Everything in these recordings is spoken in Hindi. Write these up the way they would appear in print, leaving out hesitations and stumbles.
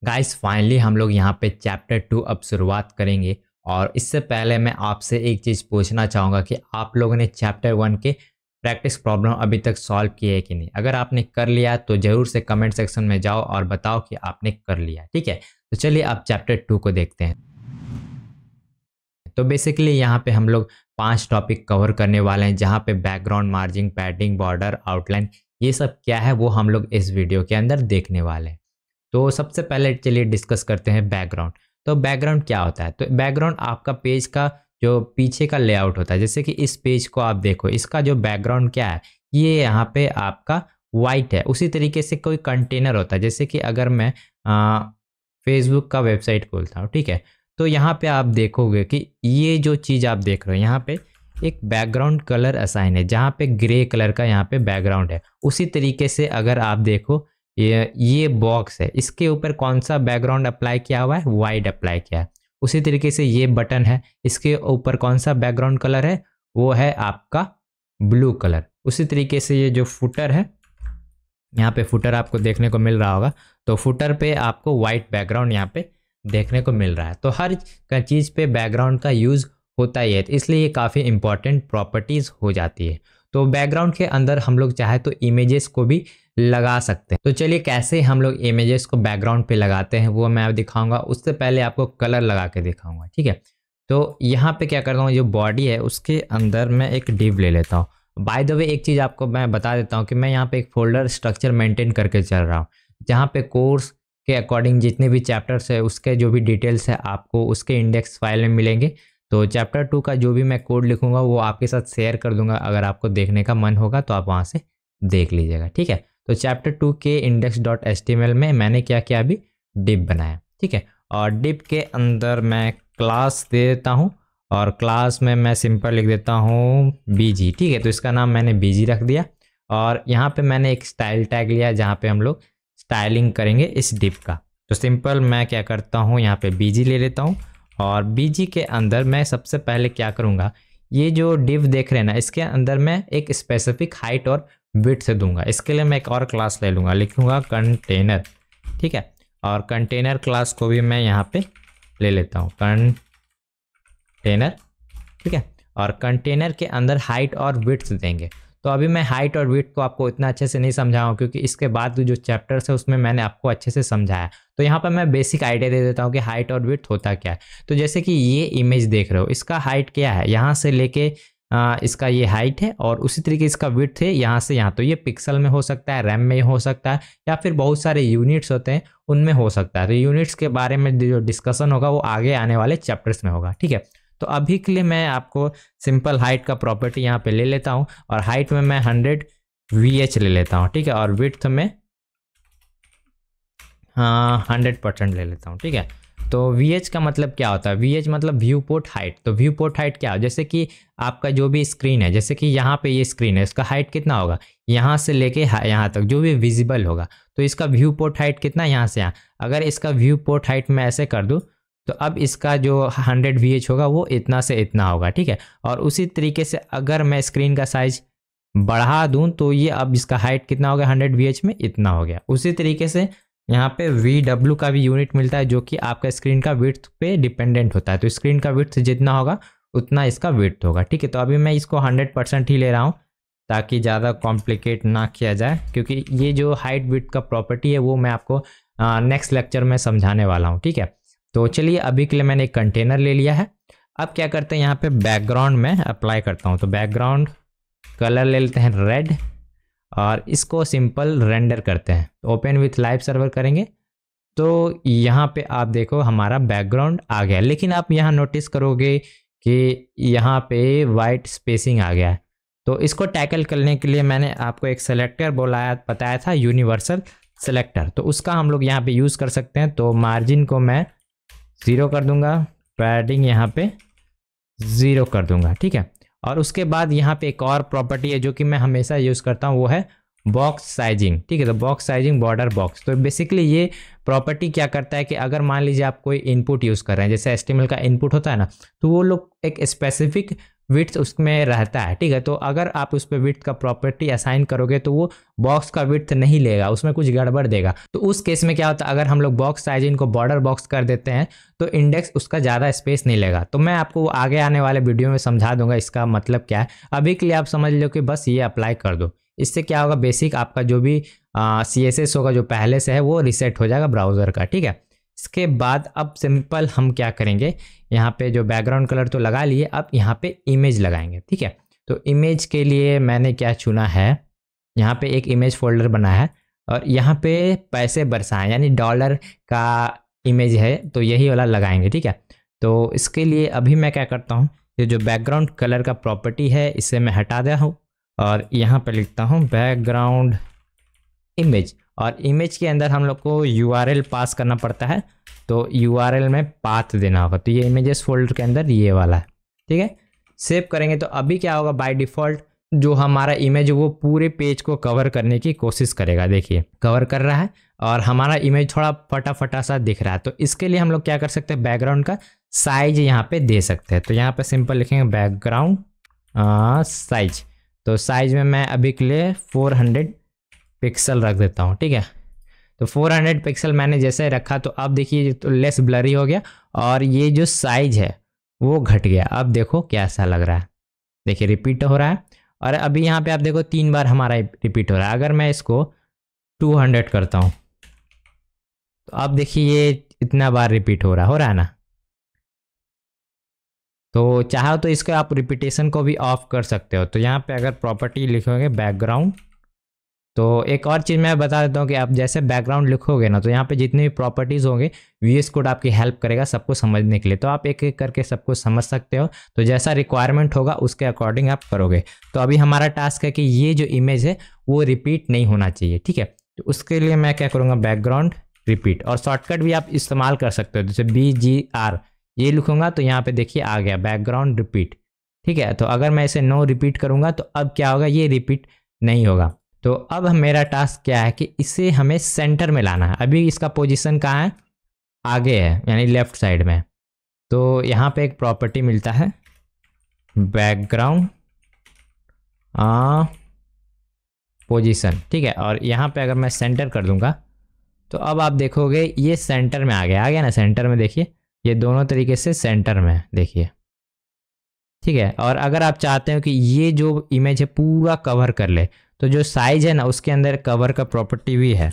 गाइस फाइनली हम लोग यहाँ पे चैप्टर 2 अब शुरुआत करेंगे। और इससे पहले मैं आपसे एक चीज़ पूछना चाहूँगा कि आप लोगों ने चैप्टर 1 के प्रैक्टिस प्रॉब्लम अभी तक सॉल्व किए है कि नहीं। अगर आपने कर लिया तो ज़रूर से कमेंट सेक्शन में जाओ और बताओ कि आपने कर लिया, ठीक है। तो चलिए अब चैप्टर 2 को देखते हैं। तो बेसिकली यहाँ पे हम लोग 5 टॉपिक कवर करने वाले हैं, जहाँ पे background, margin, padding, border, outline, ये सब क्या है वो हम लोग इस वीडियो के अंदर देखने वाले हैं। तो सबसे पहले चलिए डिस्कस करते हैं बैकग्राउंड। तो बैकग्राउंड क्या होता है? तो बैकग्राउंड आपका पेज का जो पीछे का लेआउट होता है। जैसे कि इस पेज को आप देखो, इसका जो बैकग्राउंड क्या है, ये यहाँ पे आपका वाइट है। उसी तरीके से कोई कंटेनर होता है, जैसे कि अगर मैं फेसबुक का वेबसाइट खोलता हूँ, ठीक है, तो यहाँ पे आप देखोगे कि ये जो चीज़ आप देख रहे हो, यहाँ पे एक बैकग्राउंड कलर असाइन है, जहाँ पे ग्रे कलर का यहाँ पे बैकग्राउंड है। उसी तरीके से अगर आप देखो, ये बॉक्स है, इसके ऊपर कौन सा बैकग्राउंड अप्लाई किया हुआ है? वाइट अप्लाई किया है। उसी तरीके से ये बटन है, इसके ऊपर कौन सा बैकग्राउंड कलर है? वो है आपका ब्लू कलर। उसी तरीके से ये जो फुटर है, यहाँ पे फुटर आपको देखने को मिल रहा होगा, तो फुटर पे आपको वाइट बैकग्राउंड यहाँ पे देखने को मिल रहा है। तो हर चीज़ पे बैकग्राउंड का यूज़ होता ही है, तो इसलिए ये काफ़ी इंपॉर्टेंट प्रॉपर्टीज़ हो जाती है। तो बैकग्राउंड के अंदर हम लोग चाहे तो इमेजेस को भी लगा सकते हैं। तो चलिए कैसे हम लोग इमेजेस को बैकग्राउंड पे लगाते हैं वो मैं दिखाऊंगा। उससे पहले आपको कलर लगा के दिखाऊंगा, ठीक है। तो यहाँ पे क्या करता हूँ, जो बॉडी है उसके अंदर मैं एक डिव ले लेता हूँ। बाय द वे एक चीज़ आपको मैं बता देता हूँ कि मैं यहाँ पे एक फोल्डर स्ट्रक्चर मेंटेन करके चल रहा हूँ, जहाँ पे कोर्स के अकॉर्डिंग जितने भी चैप्टर्स है उसके जो भी डिटेल्स है आपको उसके इंडेक्स फाइल में मिलेंगे। तो चैप्टर 2 का जो भी मैं कोड लिखूंगा वो आपके साथ शेयर कर दूंगा, अगर आपको देखने का मन होगा तो आप वहाँ से देख लीजिएगा, ठीक है। तो चैप्टर 2 के index.html में मैंने क्या किया, अभी डिव बनाया, ठीक है। और डिव के अंदर मैं क्लास दे देता हूँ, और क्लास में मैं सिंपल लिख देता हूँ बीजी, ठीक है। तो इसका नाम मैंने बीजी रख दिया। और यहाँ पे मैंने एक स्टाइल टैग लिया, जहाँ पे हम लोग स्टाइलिंग करेंगे इस डिव का। तो सिंपल मैं क्या करता हूँ, यहाँ पे बीजी ले लेता हूँ, और बीजी के अंदर मैं सबसे पहले क्या करूँगा, ये जो डिव देख रहे हैं ना, इसके अंदर मैं एक स्पेसिफिक हाइट और विड्थ से दूंगा। इसके लिए मैं एक और क्लास ले लूँगा, लिखूँगा कंटेनर, ठीक है। और कंटेनर क्लास को भी मैं यहाँ पे ले लेता हूँ, कंटेनर, ठीक है। और कंटेनर के अंदर हाइट और विड्थ देंगे। तो अभी मैं हाइट और विड्थ को आपको इतना अच्छे से नहीं समझाऊँ, क्योंकि इसके बाद जो चैप्टर्स है उसमें मैंने आपको अच्छे से समझाया। तो यहाँ पर मैं बेसिक आइडिया दे देता हूँ कि हाइट और विड्थ होता क्या है। तो जैसे कि ये इमेज देख रहे हो, इसका हाइट क्या है, यहाँ से लेके इसका ये हाइट है, और उसी तरीके इसका विड्थ है यहाँ से यहाँ। तो ये पिक्सल में हो सकता है, रैम में हो सकता है, या फिर बहुत सारे यूनिट्स होते हैं उनमें हो सकता है। तो यूनिट्स के बारे में जो डिस्कशन होगा वो आगे आने वाले चैप्टर्स में होगा, ठीक है। तो अभी के लिए मैं आपको सिंपल हाइट का प्रॉपर्टी यहाँ पे ले लेता हूँ, और हाइट में मैं 100 VH ले लेता हूँ, ठीक है। और विड्थ में 100% ले लेता हूँ, ठीक है। तो VH का मतलब क्या होता है? VH मतलब व्यू पोर्ट हाइट। तो व्यू पोर्ट हाइट क्या है? जैसे कि आपका जो भी स्क्रीन है, जैसे कि यहाँ पे ये स्क्रीन है, इसका हाइट कितना होगा, यहाँ से लेके यहाँ तक जो भी विजिबल होगा, तो इसका व्यू पोर्ट हाइट कितना, यहाँ से यहाँ। अगर इसका व्यू पोर्ट हाइट मैं ऐसे कर दूँ, तो अब इसका जो 100 VH होगा वो इतना से इतना होगा, ठीक है। और उसी तरीके से अगर मैं स्क्रीन का साइज बढ़ा दूं, तो ये अब इसका हाइट कितना हो गया, 100 VH में इतना हो गया। उसी तरीके से यहाँ पे VW का भी यूनिट मिलता है, जो कि आपका स्क्रीन का विड्थ पे डिपेंडेंट होता है। तो स्क्रीन का विड्थ जितना होगा उतना इसका विड्थ होगा, ठीक है। तो अभी मैं इसको 100% ही ले रहा हूँ, ताकि ज़्यादा कॉम्प्लिकेट ना किया जाए, क्योंकि ये जो हाइट विड्थ का प्रॉपर्टी है वो मैं आपको नेक्स्ट लेक्चर में समझाने वाला हूँ, ठीक है। तो चलिए अभी के लिए मैंने एक कंटेनर ले लिया है। अब क्या करते हैं, यहाँ पे बैकग्राउंड में अप्लाई करता हूँ। तो बैकग्राउंड कलर ले लेते हैं रेड, और इसको सिंपल रेंडर करते हैं। तो ओपन विथ लाइव सर्वर करेंगे, तो यहाँ पे आप देखो हमारा बैकग्राउंड आ गया। लेकिन आप यहाँ नोटिस करोगे कि यहाँ पे वाइट स्पेसिंग आ गया है। तो इसको टैकल करने के लिए मैंने आपको एक सेलेक्टर बताया था, यूनिवर्सल सेलेक्टर। तो उसका हम लोग यहाँ पे यूज़ कर सकते हैं। तो मार्जिन को मैं 0 कर दूंगा, पैडिंग यहाँ पे 0 कर दूंगा, ठीक है। और उसके बाद यहाँ पे एक और प्रॉपर्टी है जो कि मैं हमेशा यूज़ करता हूँ, वो है बॉक्स साइजिंग, ठीक है। तो बॉक्स साइजिंग बॉर्डर बॉक्स। तो बेसिकली ये प्रॉपर्टी क्या करता है कि अगर मान लीजिए आप कोई इनपुट यूज़ कर रहे हैं, जैसे HTML का इनपुट होता है ना, तो वो लोग एक स्पेसिफिक विड्थ उसमें रहता है, ठीक है। तो अगर आप उस पर विड्थ का प्रॉपर्टी असाइन करोगे तो वो बॉक्स का विड्थ नहीं लेगा, उसमें कुछ गड़बड़ देगा। तो उस केस में क्या होता है, अगर हम लोग बॉक्स साइज इनको बॉर्डर बॉक्स कर देते हैं तो इंडेक्स उसका ज़्यादा स्पेस नहीं लेगा। तो मैं आपको आगे आने वाले वीडियो में समझा दूंगा इसका मतलब क्या है। अभी के लिए आप समझ लो कि बस ये अप्लाई कर दो। इससे क्या होगा, बेसिक आपका जो भी CSS होगा जो पहले से है वो रिसेट हो जाएगा ब्राउज़र का, ठीक है। इसके बाद अब सिंपल हम क्या करेंगे, यहाँ पे जो बैकग्राउंड कलर तो लगा लिए, अब यहाँ पे इमेज लगाएंगे, ठीक है। तो इमेज के लिए मैंने क्या चुना है, यहाँ पे एक इमेज फोल्डर बना है और यहाँ पे पैसे बरसाएं यानी डॉलर का इमेज है, तो यही वाला लगाएंगे, ठीक है। तो इसके लिए अभी मैं क्या करता हूँ, ये जो बैकग्राउंड कलर का प्रॉपर्टी है इसे मैं हटा दिया हूँ और यहाँ पे लिखता हूँ बैकग्राउंड इमेज, और इमेज के अंदर हम लोग को URL पास करना पड़ता है, तो URL में पाथ देना होगा। तो ये इमेजेस फोल्डर के अंदर ये वाला है, ठीक है। सेव करेंगे तो अभी क्या होगा, बाय डिफ़ॉल्ट जो हमारा इमेज वो पूरे पेज को कवर करने की कोशिश करेगा, देखिए कवर कर रहा है और हमारा इमेज थोड़ा फटा फटा सा दिख रहा है। तो इसके लिए हम लोग क्या कर सकते हैं, बैकग्राउंड का साइज यहाँ पे दे सकते हैं। तो यहाँ पे सिंपल लिखेंगे बैकग्राउंड साइज। तो साइज में मैं अभी के लिए 400 पिक्सल रख देता हूँ, ठीक है। तो 400 पिक्सल मैंने जैसे रखा तो अब देखिए तो लेस ब्लरी हो गया और ये जो साइज है वो घट गया। अब देखो कैसा लग रहा है, देखिए रिपीट हो रहा है और अभी यहाँ पे आप देखो 3 बार हमारा रिपीट हो रहा है। अगर मैं इसको 200 करता हूँ तो अब देखिए ये इतना बार रिपीट हो रहा है ना। तो चाहो तो इसके आप रिपीटेशन को भी ऑफ कर सकते हो। तो यहाँ पे अगर प्रॉपर्टी लिखोगे बैकग्राउंड, तो एक और चीज़ मैं बता देता हूँ कि आप जैसे बैकग्राउंड लिखोगे ना तो यहाँ पे जितने भी प्रॉपर्टीज़ होंगे VS कोड आपकी हेल्प करेगा सबको समझने के लिए। तो आप एक एक करके सबको समझ सकते हो, तो जैसा रिक्वायरमेंट होगा उसके अकॉर्डिंग आप करोगे। तो अभी हमारा टास्क है कि ये जो इमेज है वो रिपीट नहीं होना चाहिए, ठीक है। तो उसके लिए मैं क्या करूँगा, बैकग्राउंड रिपीट, और शॉर्टकट भी आप इस्तेमाल कर सकते हो, जैसे BGR ये लिखूंगा तो यहाँ पे देखिए आ गया बैकग्राउंड रिपीट, ठीक है। तो अगर मैं इसे नो रिपीट करूँगा तो अब क्या होगा, ये रिपीट नहीं होगा। तो अब मेरा टास्क क्या है कि इसे हमें सेंटर में लाना है। अभी इसका पोजीशन कहाँ है, आगे है यानी लेफ्ट साइड में। तो यहाँ पे एक प्रॉपर्टी मिलता है बैकग्राउंड पोजीशन, ठीक है। और यहाँ पे अगर मैं सेंटर कर दूंगा तो अब आप देखोगे ये सेंटर में आ गया ना, सेंटर में देखिए ये दोनों तरीके से सेंटर में देखिए, ठीक है। और अगर आप चाहते हो कि ये जो इमेज है पूरा कवर कर ले तो जो साइज है ना उसके अंदर कवर का प्रॉपर्टी भी है।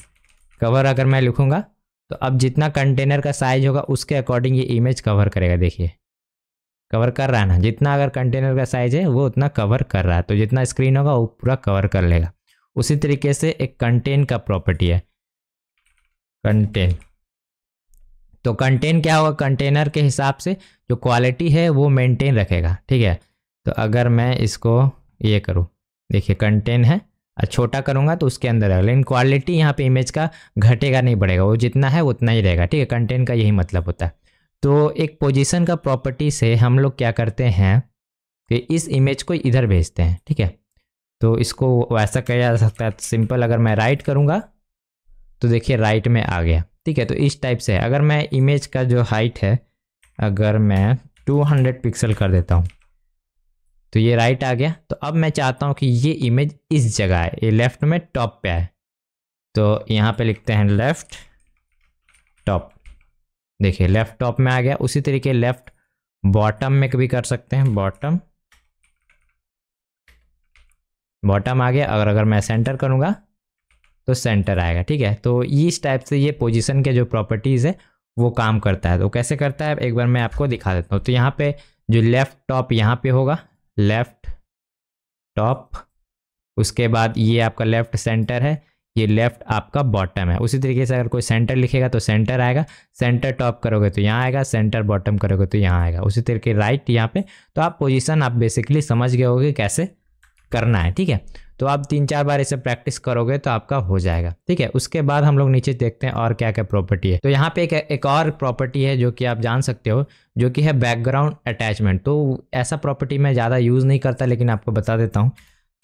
कवर अगर मैं लिखूंगा तो अब जितना कंटेनर का साइज होगा उसके अकॉर्डिंग ये इमेज कवर करेगा, देखिए कवर कर रहा है ना। जितना अगर कंटेनर का साइज है वो उतना कवर कर रहा है, तो जितना स्क्रीन होगा वो पूरा कवर कर लेगा। उसी तरीके से एक कंटेन का प्रॉपर्टी है कंटेन। तो कंटेन क्या होगा, कंटेनर के हिसाब से जो क्वालिटी है वो मेंटेन रखेगा, ठीक है। तो अगर मैं इसको ये करूँ, देखिए कंटेन है, छोटा करूँगा तो उसके अंदर है, लेकिन क्वालिटी यहाँ पे इमेज का घटेगा नहीं बढ़ेगा, वो जितना है उतना ही रहेगा, ठीक है। कंटेन का यही मतलब होता है। तो एक पोजीशन का प्रॉपर्टी से हम लोग क्या करते हैं कि इस इमेज को इधर भेजते हैं, ठीक है। तो इसको वैसा किया जा सकता है, सिंपल अगर मैं राइट करूँगा तो देखिए राइट में आ गया, ठीक है। तो इस टाइप से अगर मैं इमेज का जो हाइट है अगर मैं 200 पिक्सल कर देता हूँ तो ये राइट आ गया। तो अब मैं चाहता हूँ कि ये इमेज इस जगह है, ये लेफ्ट में टॉप पे है, तो यहाँ पे लिखते हैं लेफ्ट टॉप, देखिए लेफ्ट टॉप में आ गया। उसी तरीके लेफ्ट बॉटम में भी कर सकते हैं, बॉटम आ गया। अगर मैं सेंटर करूँगा तो सेंटर आएगा, ठीक है। तो इस टाइप से ये पोजीशन के जो प्रॉपर्टीज़ है वो काम करता है। तो कैसे करता है एक बार मैं आपको दिखा देता हूँ। तो यहाँ पे जो लेफ़्ट टॉप यहाँ पे होगा, लेफ़्ट टॉप, उसके बाद ये आपका लेफ़्ट सेंटर है, ये लेफ़्ट आपका बॉटम है। उसी तरीके से अगर कोई सेंटर लिखेगा तो सेंटर आएगा, सेंटर टॉप करोगे तो यहाँ आएगा, सेंटर बॉटम करोगे तो यहाँ आएगा। उसी तरीके राइट यहाँ पे। तो आप पोजीशन आप बेसिकली समझ गए होगे कैसे करना है, ठीक है। तो आप 3-4 बार इसे प्रैक्टिस करोगे तो आपका हो जाएगा, ठीक है। उसके बाद हम लोग नीचे देखते हैं और क्या क्या प्रॉपर्टी है। तो यहाँ पे एक और प्रॉपर्टी है जो कि आप जान सकते हो, जो कि है बैकग्राउंड अटैचमेंट। तो ऐसा प्रॉपर्टी मैं ज़्यादा यूज़ नहीं करता लेकिन आपको बता देता हूँ।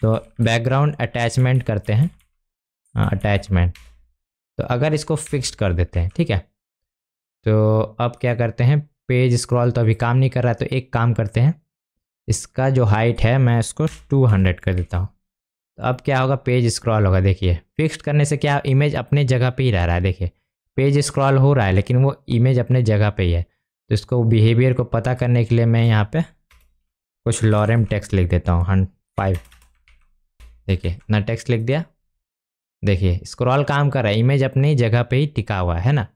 तो बैकग्राउंड अटैचमेंट करते हैं, अटैचमेंट। तो अगर इसको फिक्स्ड कर देते हैं, ठीक है। तो अब क्या करते हैं, पेज स्क्रॉल तो अभी काम नहीं कर रहा है, तो एक काम करते हैं, इसका जो हाइट है मैं इसको 200 कर देता हूँ। तो अब क्या होगा, पेज स्क्रॉल होगा। देखिए फिक्स्ड करने से क्या, इमेज अपने जगह पे ही रह रहा है। देखिए पेज स्क्रॉल हो रहा है लेकिन वो इमेज अपने जगह पे ही है। तो इसको बिहेवियर को पता करने के लिए मैं यहाँ पे कुछ लॉरेम टेक्स्ट लिख देता हूँ 5। देखिए इतना टेक्स्ट लिख दिया। देखिए स्क्रॉल काम कर रहा है, इमेज अपनी जगह पे ही टिका हुआ है ना।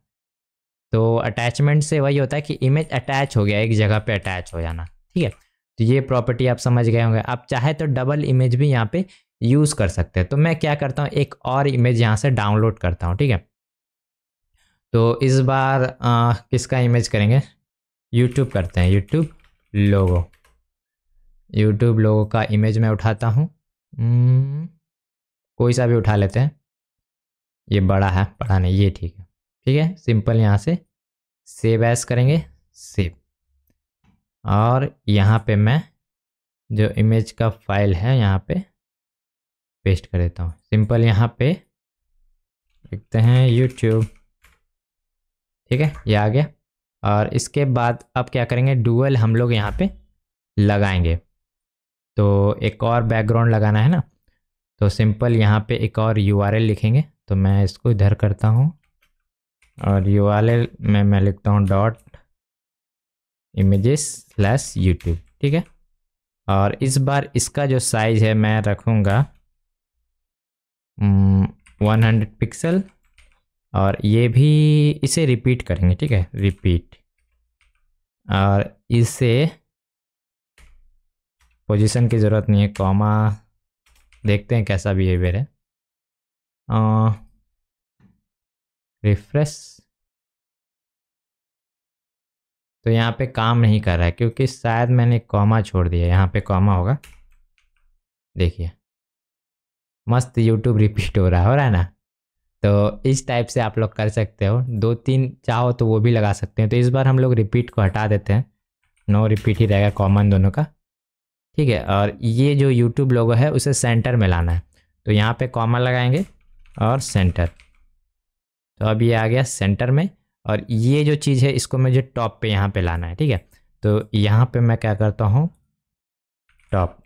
तो अटैचमेंट से वही होता है कि इमेज अटैच हो गया, एक जगह पे अटैच हो जाना। ठीक है, तो ये प्रॉपर्टी आप समझ गए होंगे। आप चाहे तो डबल इमेज भी यहाँ पे यूज़ कर सकते हैं। तो मैं क्या करता हूँ, एक और इमेज यहाँ से डाउनलोड करता हूँ। ठीक है, तो इस बार किसका इमेज करेंगे, यूट्यूब करते हैं, यूट्यूब लोगो का इमेज मैं उठाता हूँ। कोई सा भी उठा लेते हैं। ये बड़ा है, बड़ा नहीं, ये ठीक है। ठीक है, सिंपल यहाँ से सेव एज करेंगे, सेव। और यहाँ पे मैं जो इमेज का फाइल है यहाँ पे पेस्ट कर देता हूँ। सिंपल यहाँ पे लिखते हैं यूट्यूब। ठीक है, ये आ गया। और इसके बाद अब क्या करेंगे, डुअल हम लोग यहाँ पे लगाएंगे। तो एक और बैकग्राउंड लगाना है ना, तो सिंपल यहाँ पे एक और URL लिखेंगे। तो मैं इसको इधर करता हूँ और URL में मैं लिखता हूँ .images/YouTube। ठीक है, और इस बार इसका जो साइज है मैं रखूँगा 100 पिक्सल। और ये भी इसे रिपीट करेंगे। ठीक है, रिपीट। और इसे पोजीशन की ज़रूरत नहीं है, कॉमा देखते हैं कैसा बिहेवियर है। रिफ्रेश। तो यहाँ पे काम नहीं कर रहा है क्योंकि शायद मैंने कॉमा छोड़ दिया। यहाँ पे कॉमा होगा। देखिए मस्त यूट्यूब रिपीट हो रहा है ना। तो इस टाइप से आप लोग कर सकते हो। 2-3 चाहो तो वो भी लगा सकते हैं। तो इस बार हम लोग रिपीट को हटा देते हैं, नो रिपीट ही रहेगा, कॉमन दोनों का। ठीक है, और ये जो यूट्यूब लोगो है उसे सेंटर में लाना है। तो यहाँ पे कॉमा लगाएंगे और सेंटर। तो अब ये आ गया सेंटर में। और ये जो चीज़ है इसको मुझे टॉप पे यहाँ पे लाना है। ठीक है, तो यहाँ पे मैं क्या करता हूँ, टॉप।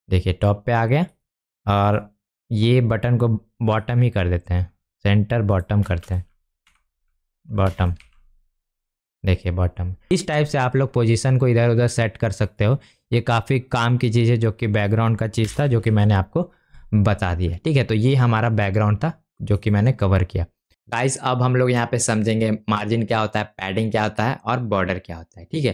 देखिए टॉप पे आ गया। और ये बटन को बॉटम ही कर देते हैं, सेंटर बॉटम करते हैं, बॉटम। देखिए बॉटम। इस टाइप से आप लोग पोजीशन को इधर उधर सेट कर सकते हो। ये काफ़ी काम की चीज़ है, जो कि बैकग्राउंड का चीज़ था जो कि मैंने आपको बता दिया। ठीक है, तो ये हमारा बैकग्राउंड था जो कि मैंने कवर किया। गाइस अब हम लोग यहाँ पे समझेंगे मार्जिन क्या होता है, पैडिंग क्या होता है और बॉर्डर क्या होता है। ठीक है,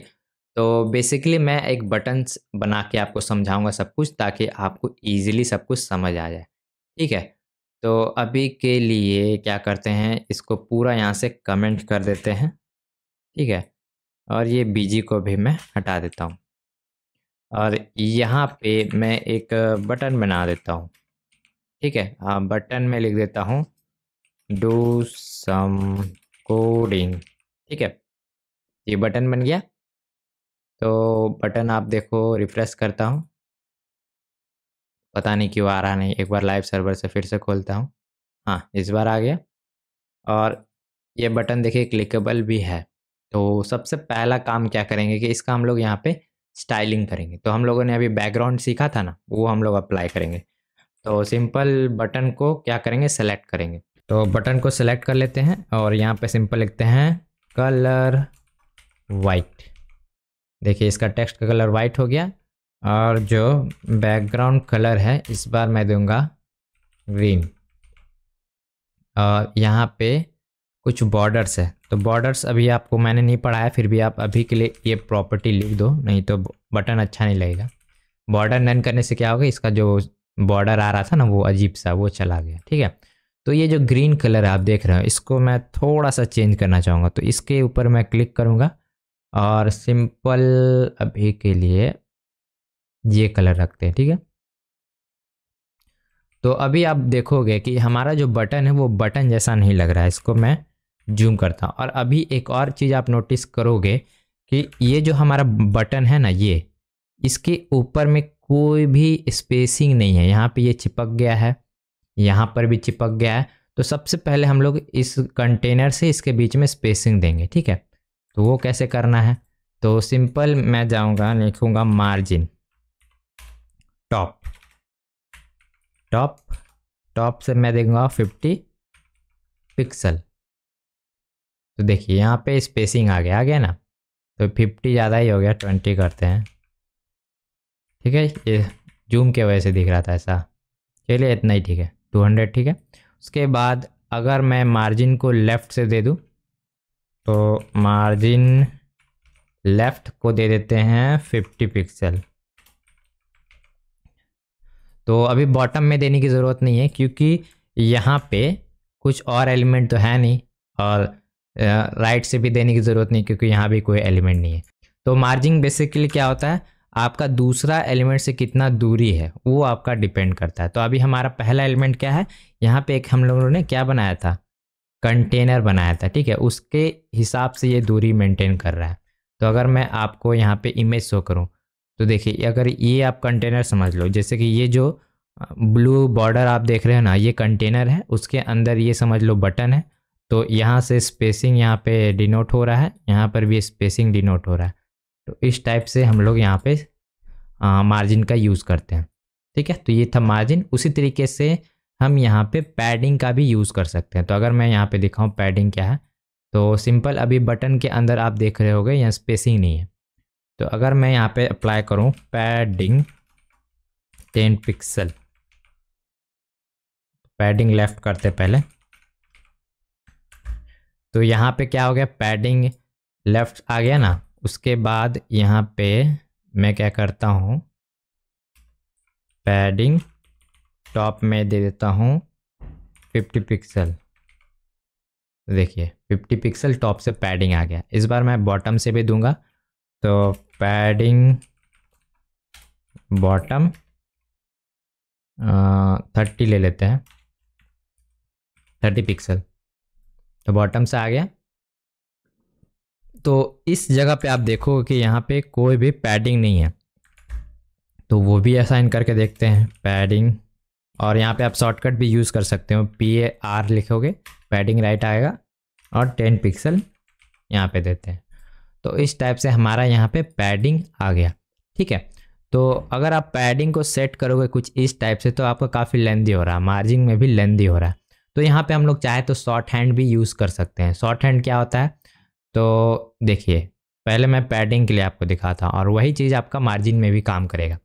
तो बेसिकली मैं एक बटन्स बना के आपको समझाऊंगा सब कुछ, ताकि आपको ईजिली सब कुछ समझ आ जाए। ठीक है, तो अभी के लिए क्या करते हैं, इसको पूरा यहाँ से कमेंट कर देते हैं। ठीक है, और ये बीजी को भी मैं हटा देता हूँ। और यहाँ पे मैं एक बटन बना देता हूँ। ठीक है, बटन में लिख देता हूँ डू सम कोडिंग। ठीक है, ये बटन बन गया। तो बटन आप देखो, रिफ्रेश करता हूँ, पता नहीं क्यों आ रहा नहीं। एक बार लाइव सर्वर से फिर से खोलता हूँ। हाँ, इस बार आ गया। और ये बटन देखिए क्लिकेबल भी है। तो सबसे पहला काम क्या करेंगे कि इसका हम लोग यहाँ पे स्टाइलिंग करेंगे। तो हम लोगों ने अभी बैकग्राउंड सीखा था ना, वो हम लोग अप्लाई करेंगे। तो सिंपल बटन को क्या करेंगे, सेलेक्ट करेंगे। तो बटन को सेलेक्ट कर लेते हैं और यहाँ पे सिंपल लिखते हैं कलर वाइट। देखिए इसका टेक्स्ट का कलर वाइट हो गया। और जो बैकग्राउंड कलर है इस बार मैं दूंगा ग्रीन। और यहाँ पे कुछ बॉर्डर्स है, तो बॉर्डर्स अभी आपको मैंने नहीं पढ़ाया, फिर भी आप अभी के लिए ये प्रॉपर्टी लिख दो, नहीं तो बटन अच्छा नहीं लगेगा। बॉर्डर नन करने से क्या होगा, इसका जो बॉर्डर आ रहा था ना वो अजीब सा वो चला गया। ठीक है, तो ये जो ग्रीन कलर है आप देख रहे हो, इसको मैं थोड़ा सा चेंज करना चाहूँगा। तो इसके ऊपर मैं क्लिक करूँगा और सिंपल अभी के लिए ये कलर रखते हैं। ठीक है, तो अभी आप देखोगे कि हमारा जो बटन है वो बटन जैसा नहीं लग रहा है। इसको मैं जूम करता हूँ। और अभी एक और चीज़ आप नोटिस करोगे कि ये जो हमारा बटन है ना, ये इसके ऊपर में कोई भी स्पेसिंग नहीं है। यहाँ पे ये चिपक गया है, यहाँ पर भी चिपक गया है। तो सबसे पहले हम लोग इस कंटेनर से इसके बीच में स्पेसिंग देंगे। ठीक है, तो वो कैसे करना है, तो सिंपल मैं जाऊंगा, लिखूंगा मार्जिन टॉप, टॉप टॉप से मैं देखूंगा 50 पिक्सल। तो देखिए यहाँ पे स्पेसिंग आ गया ना, तो 50 ज़्यादा ही हो गया, 20 करते हैं। ठीक है, ये जूम के वजह से दिख रहा था ऐसा। चलिए इतना ही ठीक है, 200 ठीक है। उसके बाद अगर मैं मार्जिन को लेफ़्ट से दे दूँ, तो मार्जिन लेफ़्ट को दे देते हैं 50 पिक्सल। तो अभी बॉटम में देने की ज़रूरत नहीं है, क्योंकि यहाँ पे कुछ और एलिमेंट तो है नहीं, और राइट से भी देने की ज़रूरत नहीं क्योंकि यहाँ भी कोई एलिमेंट नहीं है। तो मार्जिन बेसिकली क्या होता है, आपका दूसरा एलिमेंट से कितना दूरी है वो आपका डिपेंड करता है। तो अभी हमारा पहला एलिमेंट क्या है, यहाँ पे एक हम लोगों ने क्या बनाया था, कंटेनर बनाया था। ठीक है, उसके हिसाब से ये दूरी मेंटेन कर रहा है। तो अगर मैं आपको यहाँ पे इमेज शो करूँ, तो देखिए अगर ये आप कंटेनर समझ लो, जैसे कि ये जो ब्लू बॉर्डर आप देख रहे हैं ना, ये कंटेनर है, उसके अंदर ये समझ लो बटन है। तो यहाँ से स्पेसिंग यहाँ पे डिनोट हो रहा है, यहाँ पर भी स्पेसिंग डिनोट हो रहा है। तो इस टाइप से हम लोग यहाँ पे मार्जिन का यूज़ करते हैं। ठीक है, तो ये था मार्जिन। उसी तरीके से हम यहाँ पे पैडिंग का भी यूज़ कर सकते हैं। तो अगर मैं यहाँ पे दिखाऊँ पैडिंग क्या है, तो सिंपल अभी बटन के अंदर आप देख रहे होगे यहाँ स्पेसिंग नहीं है। तो अगर मैं यहाँ पे अप्लाई करूँ पैडिंग 10 पिक्सल, पैडिंग लेफ्ट करते पहले, तो यहाँ पे क्या हो गया, पैडिंग लेफ्ट आ गया ना। उसके बाद यहाँ पे मैं क्या करता हूँ, पैडिंग टॉप में दे देता हूँ 50 पिक्सल। देखिए 50 पिक्सल टॉप से पैडिंग आ गया। इस बार मैं बॉटम से भी दूंगा, तो पैडिंग बॉटम 30 ले लेते हैं, 30 पिक्सल। तो बॉटम से आ गया। तो इस जगह पे आप देखो कि यहाँ पे कोई भी पैडिंग नहीं है, तो वो भी असाइन करके देखते हैं पैडिंग। और यहाँ पे आप शॉर्टकट भी यूज़ कर सकते हो, PAR लिखोगे, पैडिंग राइट आएगा, और 10 पिक्सल यहाँ पे देते हैं। तो इस टाइप से हमारा यहाँ पे पैडिंग आ गया। ठीक है, तो अगर आप पैडिंग को सेट करोगे कुछ इस टाइप से, तो आपका काफ़ी लेंदी हो रहा है, मार्जिन में भी लेंदी हो रहा है। तो यहाँ पे हम लोग चाहे तो शॉर्ट हैंड भी यूज़ कर सकते हैं। शॉर्ट हैंड क्या होता है, तो देखिए पहले मैं पैडिंग के लिए आपको दिखाता हूँ, और वही चीज़ आपका मार्जिन में भी काम करेगा।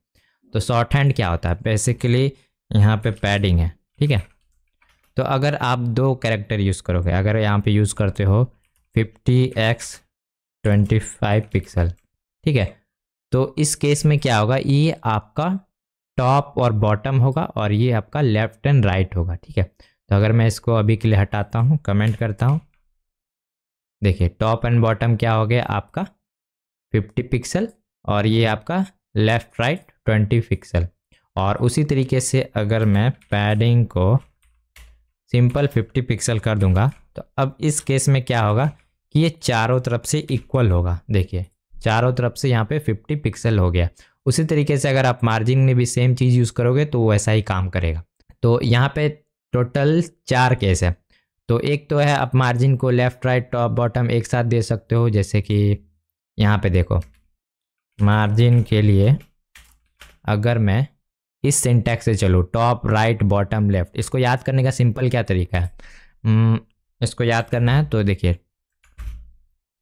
तो शॉर्ट हैंड क्या होता है, बेसिकली यहाँ पे पैडिंग है। ठीक है, तो अगर आप 2 कैरेक्टर यूज़ करोगे, अगर यहाँ पे यूज़ करते हो 50x25 पिक्सल, ठीक है, तो इस केस में क्या होगा, ये आपका टॉप और बॉटम होगा, और ये आपका लेफ्ट एंड राइट होगा। ठीक है, तो अगर मैं इसको अभी के लिए हटाता हूँ, कमेंट करता हूँ, देखिए टॉप एंड बॉटम क्या हो गया आपका 50 पिक्सल, और ये आपका लेफ्ट राइट 20 पिक्सल। और उसी तरीके से अगर मैं पैडिंग को सिंपल 50 पिक्सल कर दूंगा, तो अब इस केस में क्या होगा कि ये चारों तरफ से इक्वल होगा। देखिए चारों तरफ से यहाँ पे 50 पिक्सल हो गया। उसी तरीके से अगर आप मार्जिन में भी सेम चीज़ यूज़ करोगे तो वो ऐसा ही काम करेगा। तो यहाँ पे टोटल 4 केस है। तो एक तो है आप मार्जिन को लेफ़्ट राइट टॉप बॉटम एक साथ दे सकते हो, जैसे कि यहाँ पे देखो मार्जिन के लिए अगर मैं इस सिंटैक्स से चलूँ, टॉप राइट बॉटम लेफ्ट, इसको याद करने का सिंपल क्या तरीका है, इसको याद करना है तो देखिए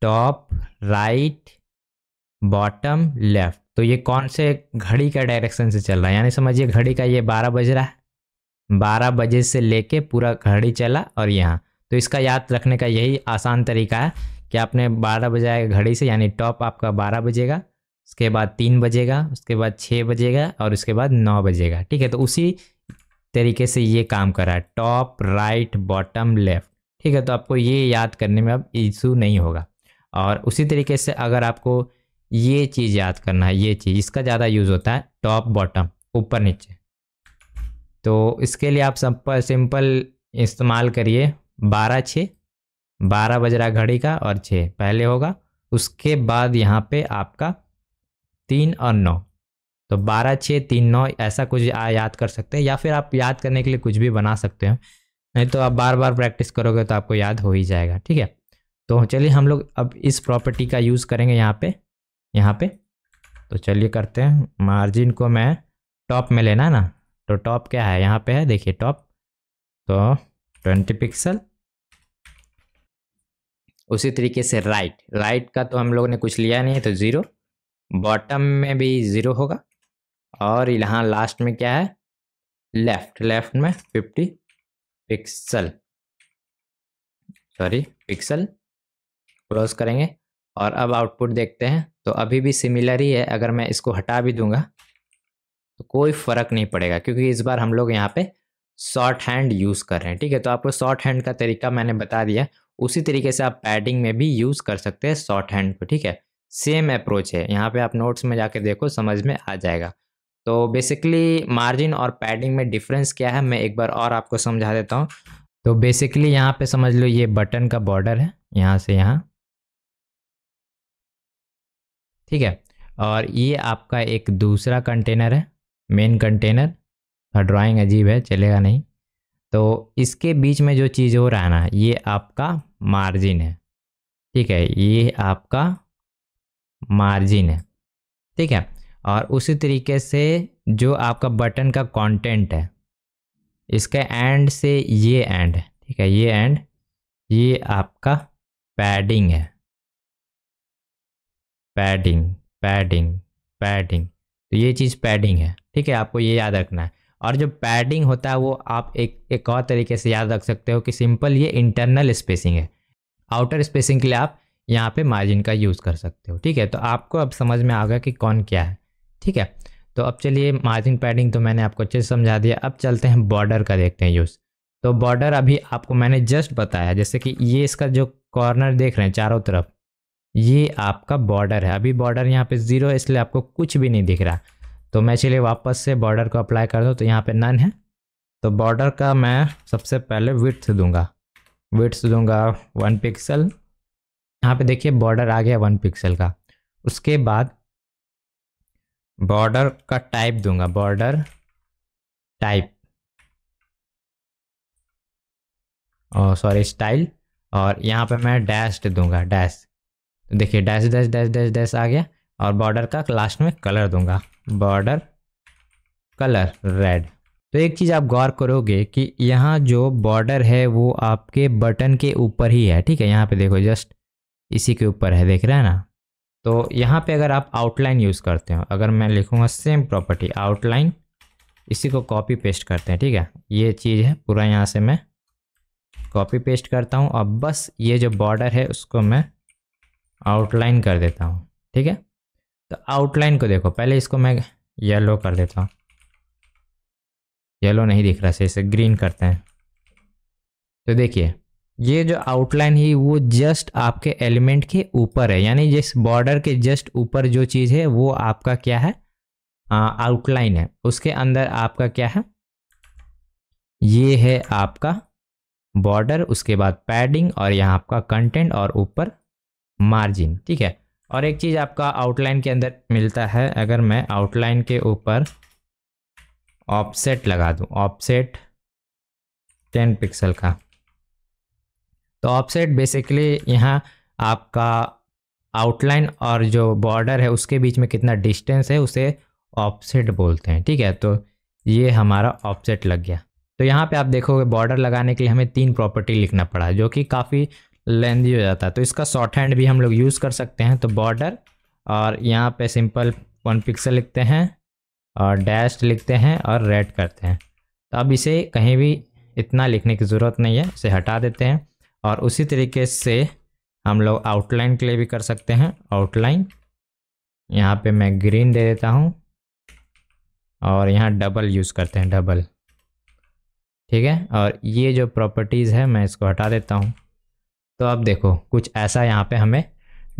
टॉप राइट बॉटम लेफ्ट, तो ये कौन से घड़ी का डायरेक्शन से चल रहा है, यानी समझिए घड़ी का ये 12 बज रहा है, 12 बजे से लेके पूरा घड़ी चला और यहाँ। तो इसका याद रखने का यही आसान तरीका है कि आपने 12 बजाएगा घड़ी से, यानी टॉप आपका 12 बजेगा, उसके बाद 3 बजेगा, उसके बाद 6 बजेगा, और उसके बाद 9 बजेगा। ठीक है, तो उसी तरीके से ये काम कर रहा है, टॉप राइट बॉटम लेफ्ट। ठीक है, तो आपको ये याद करने में अब इशू नहीं होगा। और उसी तरीके से अगर आपको ये चीज़ याद करना है, ये चीज़ इसका ज़्यादा यूज़ होता है, टॉप बॉटम ऊपर नीचे। तो इसके लिए आप सिंपल इस्तेमाल करिए 12-6, 12 बज रहा घड़ी का और 6 पहले होगा, उसके बाद यहाँ पे आपका 3 और 9, तो 12-6-3-9 ऐसा कुछ याद कर सकते हैं, या फिर आप याद करने के लिए कुछ भी बना सकते हो, नहीं तो आप बार बार प्रैक्टिस करोगे तो आपको याद हो ही जाएगा। ठीक है, तो चलिए हम लोग अब इस प्रॉपर्टी का यूज़ करेंगे यहाँ पे यहाँ पे। तो चलिए करते हैं, मार्जिन को मैं टॉप में लेना ना, तो टॉप क्या है यहाँ पे है, देखिए टॉप, तो 20 पिक्सल। उसी तरीके से राइट का तो हम लोगों ने कुछ लिया नहीं है तो 0, बॉटम में भी 0 होगा, और यहाँ लास्ट में क्या है, लेफ्ट में 50 पिक्सल, पिक्सल क्लोज करेंगे। और अब आउटपुट देखते हैं, तो अभी भी सिमिलर ही है। अगर मैं इसको हटा भी दूंगा तो कोई फ़र्क नहीं पड़ेगा, क्योंकि इस बार हम लोग यहाँ पे शॉर्ट हैंड यूज़ कर रहे हैं। ठीक है, तो आपको शॉर्ट हैंड का तरीका मैंने बता दिया, उसी तरीके से आप पैडिंग में भी यूज़ कर सकते हैं शॉर्ट हैंड को। ठीक है, सेम अप्रोच है, यहाँ पे आप नोट्स में जाके देखो, समझ में आ जाएगा। तो बेसिकली मार्जिन और पैडिंग में डिफरेंस क्या है, मैं एक बार और आपको समझा देता हूँ। तो बेसिकली यहाँ पे समझ लो ये बटन का बॉर्डर है, यहाँ से यहाँ, ठीक है। और ये आपका एक दूसरा कंटेनर है, मेन कंटेनर। ड्राइंग अजीब है, चलेगा नहीं। तो इसके बीच में जो चीज़ हो रहा है ना, ये आपका मार्जिन है। ठीक है, ये आपका मार्जिन है। ठीक है, और उसी तरीके से जो आपका बटन का कंटेंट है, इसके एंड से ये एंड है। ठीक है, ये एंड, ये आपका पैडिंग है, पैडिंग। तो ये चीज़ पैडिंग है। ठीक है, आपको ये याद रखना है। और जो पैडिंग होता है वो आप एक और तरीके से याद रख सकते हो कि सिंपल ये इंटरनल स्पेसिंग है। आउटर स्पेसिंग के लिए आप यहाँ पे मार्जिन का यूज़ कर सकते हो। ठीक है, तो आपको अब समझ में आ गया कि कौन क्या है। ठीक है, तो अब चलिए मार्जिन पैडिंग तो मैंने आपको अच्छे से समझा दिया। अब चलते हैं बॉर्डर का, देखते हैं यूज़। तो बॉर्डर अभी आपको मैंने जस्ट बताया, जैसे कि ये इसका जो कॉर्नर देख रहे हैं चारों तरफ, ये आपका बॉर्डर है। अभी बॉर्डर यहाँ पे 0 है, इसलिए आपको कुछ भी नहीं दिख रहा। तो मैं चलिए वापस से बॉर्डर को अप्लाई कर दूँ, तो यहाँ पे नन है। तो बॉर्डर का मैं सबसे पहले विड्थ दूंगा 1 पिक्सल। यहाँ पे देखिए बॉर्डर आ गया 1 पिक्सल का। उसके बाद बॉर्डर का टाइप दूंगा, बॉर्डर टाइप, और सॉरी स्टाइल, और यहाँ पे मैं डैश दूंगा, डैश। तो देखिए dash dash dash dash dash आ गया। और बॉर्डर का लास्ट में कलर दूंगा, बॉर्डर कलर रेड। तो एक चीज़ आप गौर करोगे कि यहाँ जो बॉर्डर है वो आपके बटन के ऊपर ही है। ठीक है, यहाँ पे देखो जस्ट इसी के ऊपर है, देख रहे हैं ना। तो यहाँ पे अगर आप आउटलाइन यूज़ करते हो, अगर मैं लिखूँगा सेम प्रॉपर्टी आउटलाइन, इसी को कॉपी पेस्ट करते हैं। ठीक है, ये चीज़ है पूरा, यहाँ से मैं कॉपी पेस्ट करता हूँ। और बस ये जो बॉर्डर है उसको मैं आउटलाइन कर देता हूँ। ठीक है, तो आउटलाइन को देखो, पहले इसको मैं येलो कर देता हूँ, येलो नहीं दिख रहा सही से, ग्रीन करते हैं। तो देखिए ये जो आउटलाइन है वो जस्ट आपके एलिमेंट के ऊपर है, यानी जिस बॉर्डर के जस्ट ऊपर जो चीज़ है वो आपका क्या है, आउटलाइन है। उसके अंदर आपका क्या है, ये है आपका बॉर्डर, उसके बाद पैडिंग, और यहाँ आपका कंटेंट, और ऊपर मार्जिन। ठीक है, और एक चीज़ आपका आउटलाइन के अंदर मिलता है, अगर मैं आउटलाइन के ऊपर ऑफसेट लगा दूं, ऑफसेट 10 पिक्सल का, तो ऑफसेट बेसिकली यहाँ आपका आउटलाइन और जो बॉर्डर है उसके बीच में कितना डिस्टेंस है उसे ऑफसेट बोलते हैं। ठीक है, तो ये हमारा ऑफसेट लग गया। तो यहाँ पे आप देखोगे बॉर्डर लगाने के लिए हमें 3 प्रॉपर्टी लिखना पड़ा, जो कि काफ़ी लेंदी हो जाता है। तो इसका शॉर्ट हैंड भी हम लोग यूज़ कर सकते हैं। तो बॉर्डर, और यहाँ पे सिंपल 1 पिक्सल लिखते हैं, और डैश लिखते हैं, और रेड करते हैं। तो अब इसे कहीं भी इतना लिखने की ज़रूरत नहीं है, इसे हटा देते हैं। और उसी तरीके से हम लोग आउटलाइन के लिए भी कर सकते हैं। आउटलाइन, यहाँ पे मैं ग्रीन दे देता हूँ, और यहाँ डबल यूज़ करते हैं, डबल। ठीक है, और ये जो प्रॉपर्टीज़ है मैं इसको हटा देता हूँ। तो अब देखो कुछ ऐसा यहाँ पे हमें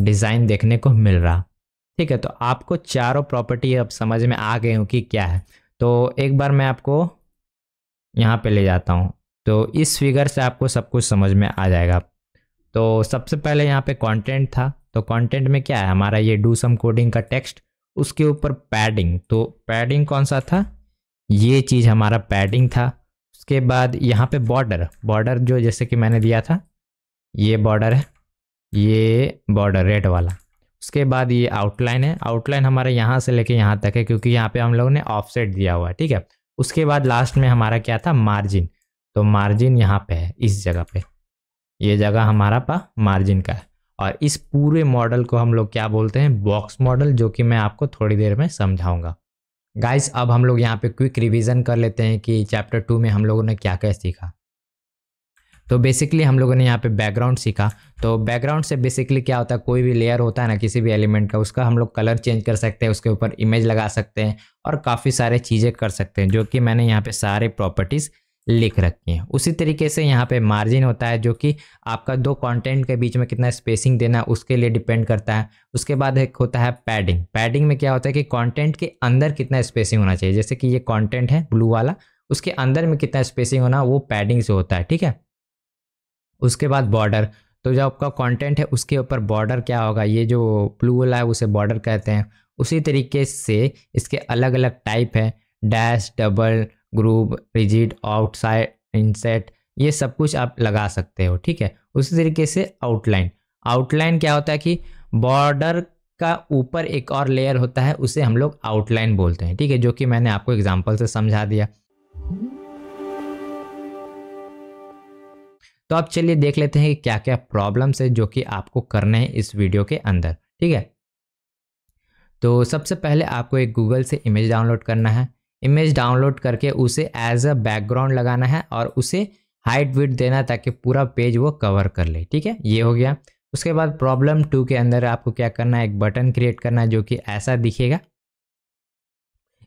डिज़ाइन देखने को मिल रहा। ठीक है, तो आपको चारों प्रॉपर्टी अब समझ में आ गए हो कि क्या है। तो एक बार मैं आपको यहाँ पे ले जाता हूँ, तो इस फिगर से आपको सब कुछ समझ में आ जाएगा। तो सबसे पहले यहाँ पे कंटेंट था, तो कंटेंट में क्या है हमारा, ये डू सम कोडिंग का टेक्स्ट, उसके ऊपर पैडिंग। तो पैडिंग कौन सा था, ये चीज़ हमारा पैडिंग था। उसके बाद यहाँ पे बॉर्डर, बॉर्डर जो जैसे कि मैंने दिया था, ये बॉर्डर है, ये बॉर्डर रेड वाला। उसके बाद ये आउटलाइन है, आउटलाइन हमारे यहाँ से लेके यहाँ तक है क्योंकि यहाँ पे हम लोगों ने ऑफसेट दिया हुआ है, ठीक है। उसके बाद लास्ट में हमारा क्या था, मार्जिन। तो मार्जिन यहाँ पे है, इस जगह पे, ये जगह हमारा मार्जिन का है। और इस पूरे मॉडल को हम लोग क्या बोलते हैं, बॉक्स मॉडल, जो कि मैं आपको थोड़ी देर में समझाऊंगा। गाइस अब हम लोग यहाँ पे क्विक रिवीजन कर लेते हैं कि चैप्टर 2 में हम लोगों ने क्या क्या सीखा। तो बेसिकली हम लोगों ने यहाँ पे बैकग्राउंड सीखा। तो बैकग्राउंड से बेसिकली क्या होता है, कोई भी लेयर होता है ना किसी भी एलिमेंट का, उसका हम लोग कलर चेंज कर सकते हैं, उसके ऊपर इमेज लगा सकते हैं और काफ़ी सारे चीज़ें कर सकते हैं, जो कि मैंने यहाँ पे सारे प्रॉपर्टीज़ लिख रखी हैं। उसी तरीके से यहाँ पे मार्जिन होता है, जो कि आपका दो कंटेंट के बीच में कितना स्पेसिंग देना है उसके लिए डिपेंड करता है। उसके बाद एक होता है पैडिंग। पैडिंग में क्या होता है कि कंटेंट के अंदर कितना स्पेसिंग होना चाहिए, जैसे कि ये कंटेंट है ब्लू वाला, उसके अंदर में कितना स्पेसिंग होना वो पैडिंग से होता है, ठीक है। उसके बाद बॉर्डर, तो जो आपका कंटेंट है उसके ऊपर बॉर्डर क्या होगा, ये जो ब्लू वाला है उसे बॉर्डर कहते हैं। उसी तरीके से इसके अलग अलग टाइप है, डैश, डबल, ग्रुप, रिजिड, आउटसाइड, इनसेट, ये सब कुछ आप लगा सकते हो, ठीक है। उसी तरीके से आउटलाइन, आउटलाइन क्या होता है कि बॉर्डर का ऊपर एक और लेयर होता है, उसे हम लोग आउटलाइन बोलते हैं, ठीक है, जो कि मैंने आपको एग्जांपल से समझा दिया। तो अब चलिए देख लेते हैं कि क्या क्या प्रॉब्लम्स है जो कि आपको करने हैं इस वीडियो के अंदर, ठीक है। तो सबसे पहले आपको एक गूगल से इमेज डाउनलोड करना है। इमेज डाउनलोड करके उसे एज अ बैकग्राउंड लगाना है और उसे हाइट विड्थ देना है ताकि पूरा पेज वो कवर कर ले, ठीक है, ये हो गया। उसके बाद प्रॉब्लम 2 के अंदर आपको क्या करना है, एक बटन क्रिएट करना है जो कि ऐसा दिखेगा।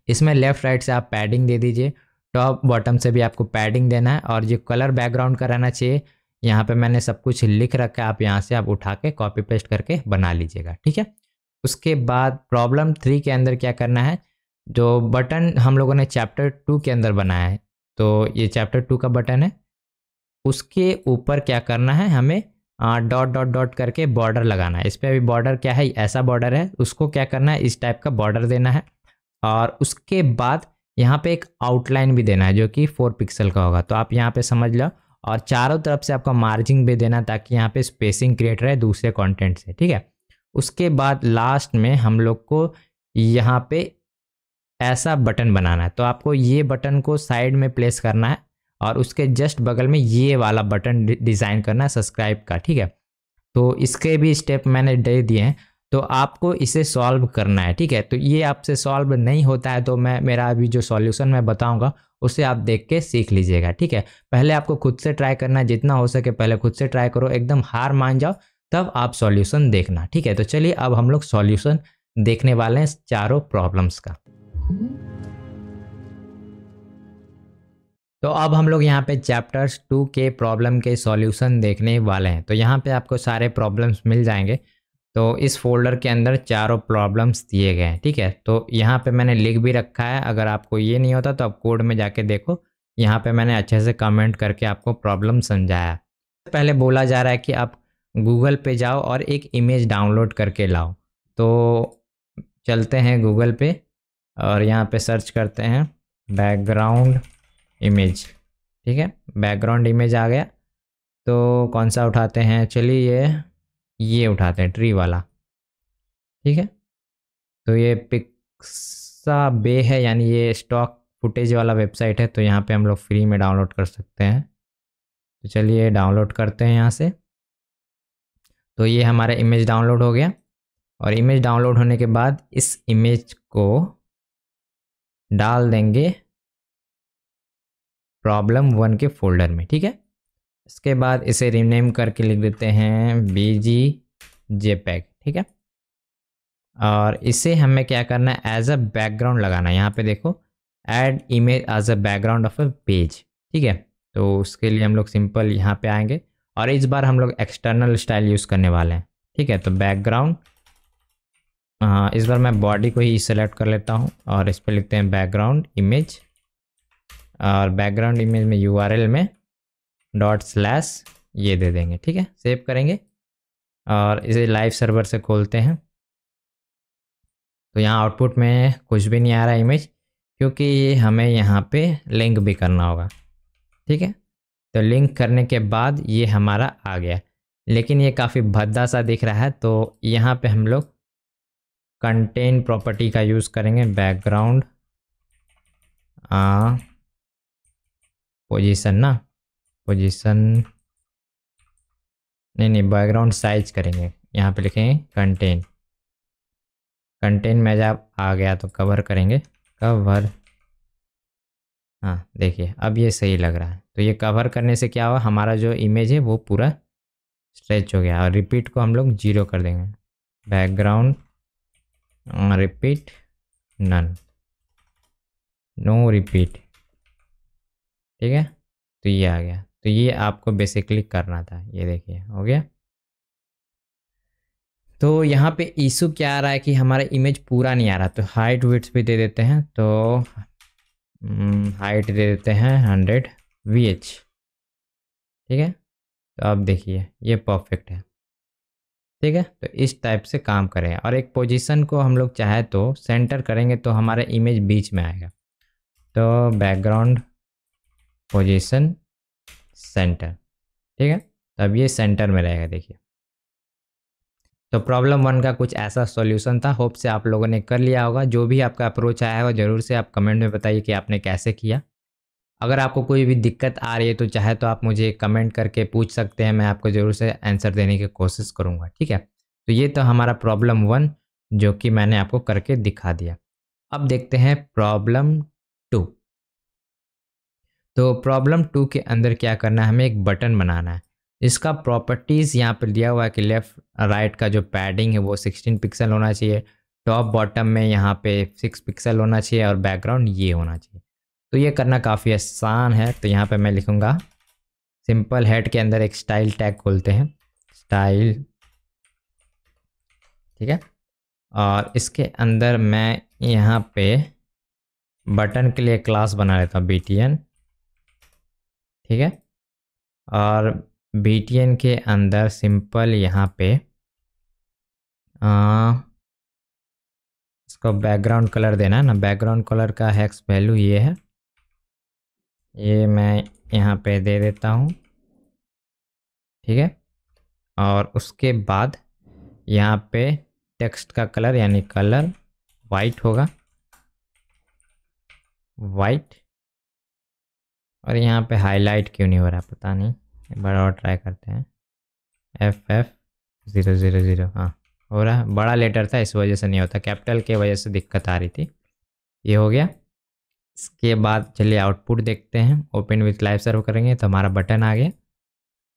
इसमें लेफ्ट राइट से आप पैडिंग दे दीजिए, टॉप बॉटम से भी आपको पैडिंग देना है और जो कलर बैकग्राउंड का रहना चाहिए, यहाँ पे मैंने सब कुछ लिख रखा है, आप यहाँ से आप उठा के कॉपी पेस्ट करके बना लीजिएगा, ठीक है। उसके बाद प्रॉब्लम 3 के अंदर क्या करना है, जो बटन हम लोगों ने चैप्टर 2 के अंदर बनाया है, तो ये चैप्टर 2 का बटन है, उसके ऊपर क्या करना है, हमें डॉट डॉट डॉट करके बॉर्डर लगाना है। इस पर अभी बॉर्डर क्या है, ऐसा बॉर्डर है, उसको क्या करना है, इस टाइप का बॉर्डर देना है। और उसके बाद यहाँ पे एक आउटलाइन भी देना है जो कि 4 पिक्सल का होगा, तो आप यहाँ पे समझ लो। और चारों तरफ से आपका मार्जिन भी देना ताकि यहाँ पे स्पेसिंग क्रिएट रहे दूसरे कंटेंट से, ठीक है। उसके बाद लास्ट में हम लोग को यहाँ पे ऐसा बटन बनाना है, तो आपको ये बटन को साइड में प्लेस करना है और उसके जस्ट बगल में ये वाला बटन डिज़ाइन करना है सब्सक्राइब का, ठीक है। तो इसके भी स्टेप मैंने दे दिए हैं, तो आपको इसे सॉल्व करना है, ठीक है। तो ये आपसे सॉल्व नहीं होता है तो मैं मेरा अभी जो सॉल्यूशन मैं बताऊंगा उसे आप देख के सीख लीजिएगा, ठीक है। पहले आपको खुद से ट्राई करना है, जितना हो सके पहले खुद से ट्राई करो, एकदम हार मान जाओ तब आप सॉल्यूशन देखना, ठीक है। तो चलिए अब हम लोग सॉल्यूशन देखने वाले हैं चारों प्रॉब्लम्स का। तो अब हम लोग यहाँ पे चैप्टर्स 2 के प्रॉब्लम के सॉल्यूशन देखने वाले हैं। तो यहाँ पे आपको सारे प्रॉब्लम्स मिल जाएंगे। तो इस फोल्डर के अंदर चारों प्रॉब्लम्स दिए गए हैं, ठीक है। तो यहाँ पे मैंने लिख भी रखा है, अगर आपको ये नहीं होता तो आप कोड में जाके देखो, यहाँ पे मैंने अच्छे से कमेंट करके आपको प्रॉब्लम समझाया। पहले बोला जा रहा है कि आप गूगल पे जाओ और एक इमेज डाउनलोड करके लाओ। तो चलते हैं गूगल पे और यहाँ पे सर्च करते हैं बैकग्राउंड इमेज, ठीक है। बैकग्राउंड इमेज आ गया, तो कौन सा उठाते हैं, चलिए ये उठाते हैं, ट्री वाला, ठीक है। तो ये पिक्साबे है, यानी ये स्टॉक फुटेज वाला वेबसाइट है, तो यहाँ पे हम लोग फ्री में डाउनलोड कर सकते हैं। तो चलिए डाउनलोड करते हैं यहाँ से। तो ये हमारा इमेज डाउनलोड हो गया और इमेज डाउनलोड होने के बाद इस इमेज को डाल देंगे प्रॉब्लम 1 के फोल्डर में, ठीक है। इसके बाद इसे रीनेम करके लिख देते हैं BGJPEG, ठीक है। और इसे हमें क्या करना है, एज अ बैकग्राउंड लगाना है। यहाँ पे देखो add image as a background of a page, ठीक है। तो उसके लिए हम लोग सिंपल यहाँ पे आएंगे और इस बार हम लोग एक्सटर्नल स्टाइल यूज़ करने वाले हैं, ठीक है। तो बैकग्राउंड, हाँ इस बार मैं बॉडी को ही सेलेक्ट कर लेता हूँ और इस पर लिखते हैं बैकग्राउंड इमेज, और बैकग्राउंड इमेज में URL में ./ ये दे देंगे, ठीक है। सेव करेंगे और इसे लाइव सर्वर से खोलते हैं। तो यहाँ आउटपुट में कुछ भी नहीं आ रहा इमेज, क्योंकि हमें यहाँ पे लिंक भी करना होगा, ठीक है। तो लिंक करने के बाद ये हमारा आ गया, लेकिन ये काफ़ी भद्दा सा दिख रहा है, तो यहाँ पे हम लोग कंटेन प्रॉपर्टी का यूज़ करेंगे, बैकग्राउंड पोजीशन ना, पोजीशन नहीं बैकग्राउंड साइज करेंगे, यहाँ पे लिखेंगे कंटेन। कंटेन में जब आ गया तो कवर करेंगे, कवर। हाँ देखिए अब ये सही लग रहा है। तो ये कवर करने से क्या हुआ, हमारा जो इमेज है वो पूरा स्ट्रेच हो गया। और रिपीट को हम लोग 0 कर देंगे, background repeat none, no repeat. ठीक है, तो ये आ गया। तो ये आपको बेसिकली करना था, ये देखिए हो गया। तो यहाँ पे इशू क्या आ रहा है कि हमारा इमेज पूरा नहीं आ रहा, तो हाइट विड्थ भी दे देते हैं। तो हाइट दे देते हैं 100 VH। ठीक है, तो अब देखिए ये परफेक्ट है। ठीक है, तो इस टाइप से काम करें। और एक पोजीशन को हम लोग चाहे तो सेंटर करेंगे तो हमारा इमेज बीच में आएगा। तो बैकग्राउंड पोजीशन सेंटर। ठीक है, तो अब ये सेंटर में रहेगा। देखिए तो प्रॉब्लम 1 का कुछ ऐसा सॉल्यूशन था। होप से आप लोगों ने कर लिया होगा। जो भी आपका अप्रोच आया होगा ज़रूर से आप कमेंट में बताइए कि आपने कैसे किया। अगर आपको कोई भी दिक्कत आ रही है तो चाहे तो आप मुझे कमेंट करके पूछ सकते हैं, मैं आपको ज़रूर से आंसर देने की कोशिश करूँगा। ठीक है, तो ये तो हमारा प्रॉब्लम 1 जो कि मैंने आपको करके दिखा दिया। अब देखते हैं प्रॉब्लम 2। तो प्रॉब्लम 2 के अंदर क्या करना है, हमें एक बटन बनाना है। इसका प्रॉपर्टीज़ यहाँ पर दिया हुआ है कि लेफ़्ट राइट का जो पैडिंग है वो 16 पिक्सल होना चाहिए, टॉप बॉटम में यहाँ पे 6 पिक्सल होना चाहिए और बैकग्राउंड ये होना चाहिए। तो ये करना काफ़ी आसान है। तो यहाँ पे मैं लिखूँगा सिंपल हेड के अंदर एक स्टाइल टैग खोलते हैं, स्टाइल। ठीक है, और इसके अंदर मैं यहाँ पे बटन के लिए क्लास बना लेता हूँ BTN। ठीक है, और BTN के अंदर सिंपल यहाँ पे इसको बैकग्राउंड कलर देना है ना। बैकग्राउंड कलर का हेक्स वैल्यू ये है, ये मैं यहाँ पे दे देता हूँ। ठीक है, और उसके बाद यहाँ पे टेक्स्ट का कलर यानी कलर वाइट होगा, वाइट। और यहाँ पे हाईलाइट क्यों नहीं हो रहा पता नहीं, एक बार और ट्राई करते हैं। FF000, हाँ हो रहा है, बड़ा लेटर था इस वजह से नहीं होता, कैपिटल के वजह से दिक्कत आ रही थी। ये हो गया। इसके बाद चलिए आउटपुट देखते हैं। ओपन विथ लाइव सर्व करेंगे तो हमारा बटन आ गया,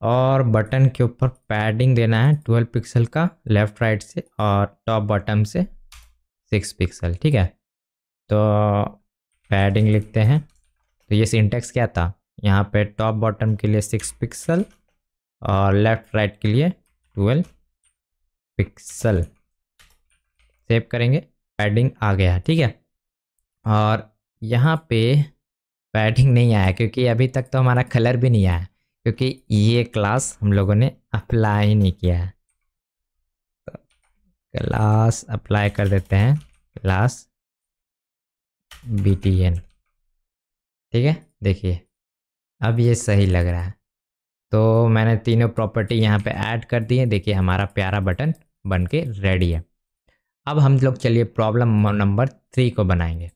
और बटन के ऊपर पैडिंग देना है 12 पिक्सल का लेफ़्ट राइट से, और टॉप बॉटम से 6 पिक्सल। ठीक है, तो पैडिंग लिखते हैं। तो ये सिंटेक्स क्या था, यहाँ पे टॉप बॉटम के लिए 6 पिक्सल और लेफ़्ट राइट के लिए 12 पिक्सल। सेव करेंगे, पैडिंग आ गया। ठीक है, और यहाँ पे पैडिंग नहीं आया क्योंकि अभी तक तो हमारा कलर भी नहीं आया, क्योंकि ये क्लास हम लोगों ने अप्लाई ही नहीं किया है। तो क्लास अप्लाई कर देते हैं, क्लास BTN। ठीक है, देखिए अब ये सही लग रहा है। तो मैंने तीनों प्रॉपर्टी यहाँ पे ऐड कर दी है। देखिए हमारा प्यारा बटन बन के रेडी है। अब हम लोग चलिए प्रॉब्लम नंबर 3 को बनाएंगे।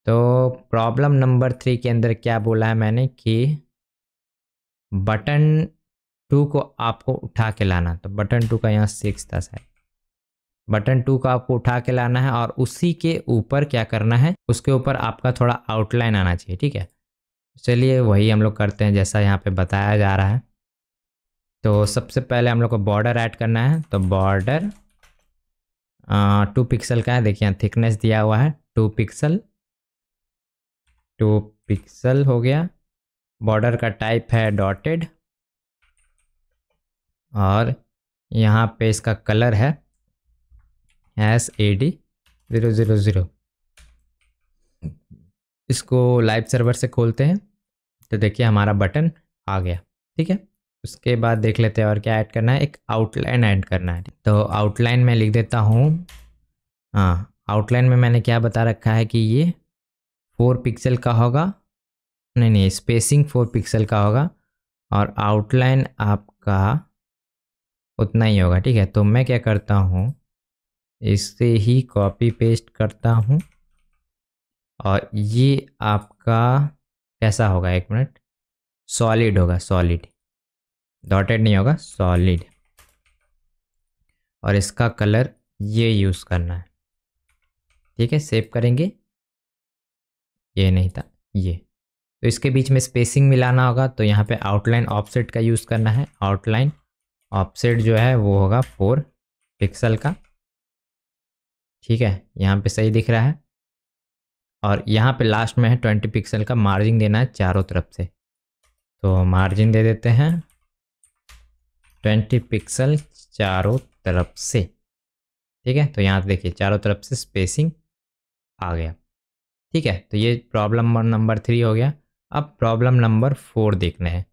तो प्रॉब्लम नंबर 3 के अंदर क्या बोला है मैंने कि बटन 2 को आपको उठा के लाना। तो बटन 2 का यहाँ 6 था शायद, बटन 2 को आपको उठा के लाना है, और उसी के ऊपर क्या करना है, उसके ऊपर आपका थोड़ा आउटलाइन आना चाहिए। ठीक है, चलिए वही हम लोग करते हैं जैसा यहाँ पे बताया जा रहा है। तो सबसे पहले हम लोग को बॉर्डर ऐड करना है। तो बॉर्डर 2 पिक्सल का है, देखिए थिकनेस दिया हुआ है 2 पिक्सल, 2 पिक्सल हो गया। बॉर्डर का टाइप है डॉटेड, और यहाँ पे इसका कलर है SAD000। इसको लाइव सर्वर से खोलते हैं। तो देखिए हमारा बटन आ गया। ठीक है, उसके बाद देख लेते हैं और क्या ऐड करना है, एक आउटलाइन ऐड करना है। तो आउटलाइन में लिख देता हूँ, हाँ आउटलाइन में मैंने क्या बता रखा है कि ये 4 पिक्सल का होगा, नहीं स्पेसिंग 4 पिक्सल का होगा, और आउटलाइन आपका उतना ही होगा। ठीक है, तो मैं क्या करता हूँ, इससे ही कॉपी पेस्ट करता हूँ और ये आपका कैसा होगा, एक मिनट, सॉलिड होगा, सॉलिड, डॉटेड नहीं होगा, सॉलिड। और इसका कलर ये यूज़ करना है, ठीक है। सेव करेंगे, ये नहीं था ये। तो इसके बीच में स्पेसिंग मिलाना होगा, तो यहाँ पे आउटलाइन ऑफसेट का यूज़ करना है। आउटलाइन ऑफसेट जो है वो होगा 4 पिक्सल का, ठीक है। यहाँ पे सही दिख रहा है। और यहाँ पे लास्ट में है 20 पिक्सल का मार्जिन देना है चारों तरफ से, तो मार्जिन दे देते हैं 20 पिक्सल चारों तरफ से, ठीक है। तो यहाँ से देखिए चारों तरफ से स्पेसिंग आ गया, ठीक है। तो ये प्रॉब्लम नंबर 3 हो गया। अब प्रॉब्लम नंबर 4 देखना है,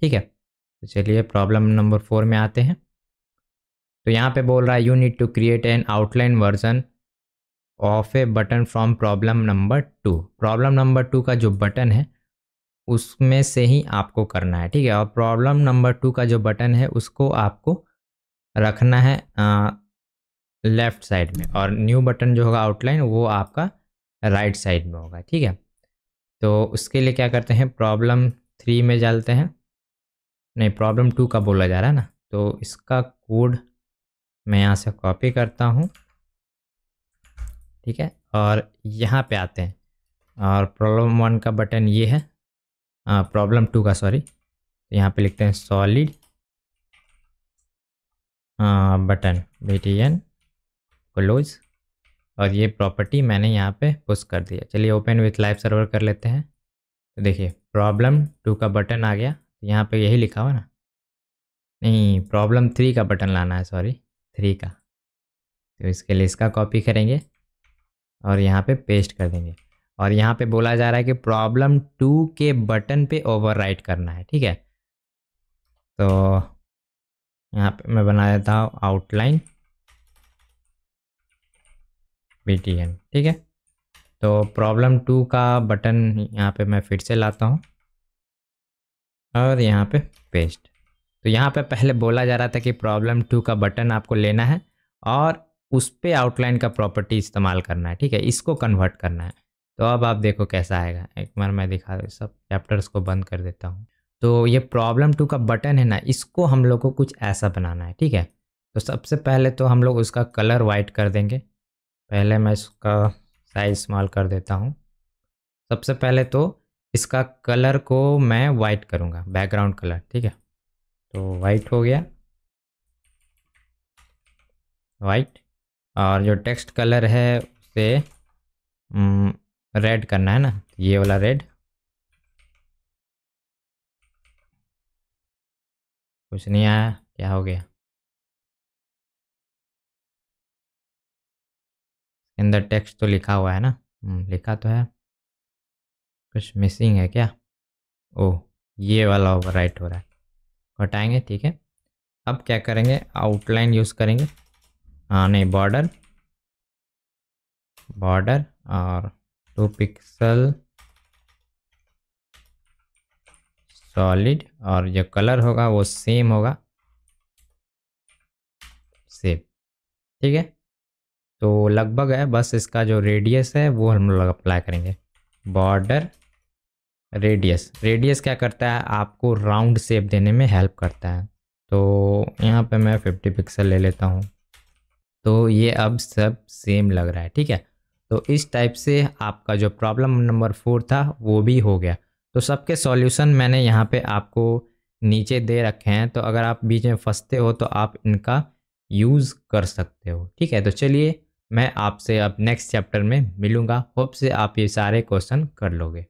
ठीक है। तो चलिए प्रॉब्लम नंबर 4 में आते हैं। तो यहाँ पे बोल रहा है you need to create an outline version of a button from problem number 2। Problem number 2 का जो बटन है उसमें से ही आपको करना है, ठीक है। और प्रॉब्लम नंबर 2 का जो बटन है उसको आपको रखना है लेफ़्ट साइड में, और न्यू बटन जो होगा आउटलाइन वो आपका राइट साइड में होगा, ठीक है। तो उसके लिए क्या करते हैं, प्रॉब्लम 3 में डालते हैं, नहीं प्रॉब्लम 2 का बोला जा रहा है ना। तो इसका कोड मैं यहाँ से कॉपी करता हूँ, ठीक है। और यहाँ पे आते हैं और प्रॉब्लम 1 का बटन ये है, प्रॉब्लम 2 का सॉरी। यहाँ पे लिखते हैं सॉलिड बटन BTN क्लोज, और ये प्रॉपर्टी मैंने यहाँ पे पुश कर दिया। चलिए ओपन विथ लाइव सर्वर कर लेते हैं। तो देखिए प्रॉब्लम 2 का बटन आ गया, यहाँ पे यही लिखा हुआ ना, नहीं प्रॉब्लम 3 का बटन लाना है, सॉरी 3 का। तो इसके लिए इसका कॉपी करेंगे और यहाँ पे पेस्ट कर देंगे। और यहाँ पे बोला जा रहा है कि प्रॉब्लम 2 के बटन पे ओवरराइट करना है, ठीक है। तो यहाँ पे मैं बना देता हूँ आउटलाइन BTN, ठीक है। तो प्रॉब्लम 2 का बटन यहाँ पे मैं फिर से लाता हूँ और यहाँ पे पेस्ट। तो यहाँ पे पहले बोला जा रहा था कि प्रॉब्लम 2 का बटन आपको लेना है और उस पे आउटलाइन का प्रॉपर्टी इस्तेमाल करना है, ठीक है। इसको कन्वर्ट करना है। तो अब आप देखो कैसा आएगा, एक बार मैं दिखा दूँ, सब चैप्टर्स को बंद कर देता हूँ। तो ये प्रॉब्लम 2 का बटन है ना, इसको हम लोग को कुछ ऐसा बनाना है, ठीक है। तो सबसे पहले तो हम लोग उसका कलर वाइट कर देंगे। पहले मैं इसका साइज स्मॉल कर देता हूँ। सबसे पहले तो इसका कलर को मैं वाइट करूँगा, बैकग्राउंड कलर, ठीक है। तो वाइट हो गया, वाइट। और जो टेक्स्ट कलर है उसे रेड करना है ना, ये वाला रेड। कुछ नहीं आया, क्या हो गया, अंदर टेक्स्ट तो लिखा हुआ है ना, लिखा तो है, कुछ मिसिंग है क्या। ओह ये वाला ओवरराइट हो रहा है, हटाएंगे, ठीक है। अब क्या करेंगे, आउटलाइन यूज़ करेंगे, हाँ नहीं बॉर्डर, बॉर्डर और 2 पिक्सल सॉलिड, और जो कलर होगा वो सेम होगा, सेम, ठीक है। तो लगभग है, बस इसका जो रेडियस है वो हम लोग अप्लाई करेंगे। बॉर्डर रेडियस, रेडियस क्या करता है, आपको राउंड शेप देने में हेल्प करता है। तो यहाँ पे मैं 50 पिक्सल ले लेता हूँ। तो ये अब सब सेम लग रहा है, ठीक है। तो इस टाइप से आपका जो प्रॉब्लम नंबर 4 था वो भी हो गया। तो सबके सॉल्यूशन मैंने यहाँ पे आपको नीचे दे रखे हैं, तो अगर आप बीच में फंसते हो तो आप इनका यूज़ कर सकते हो, ठीक है। तो चलिए मैं आपसे अब नेक्स्ट चैप्टर में मिलूँगा, होप से आप ये सारे क्वेश्चन कर लोगे।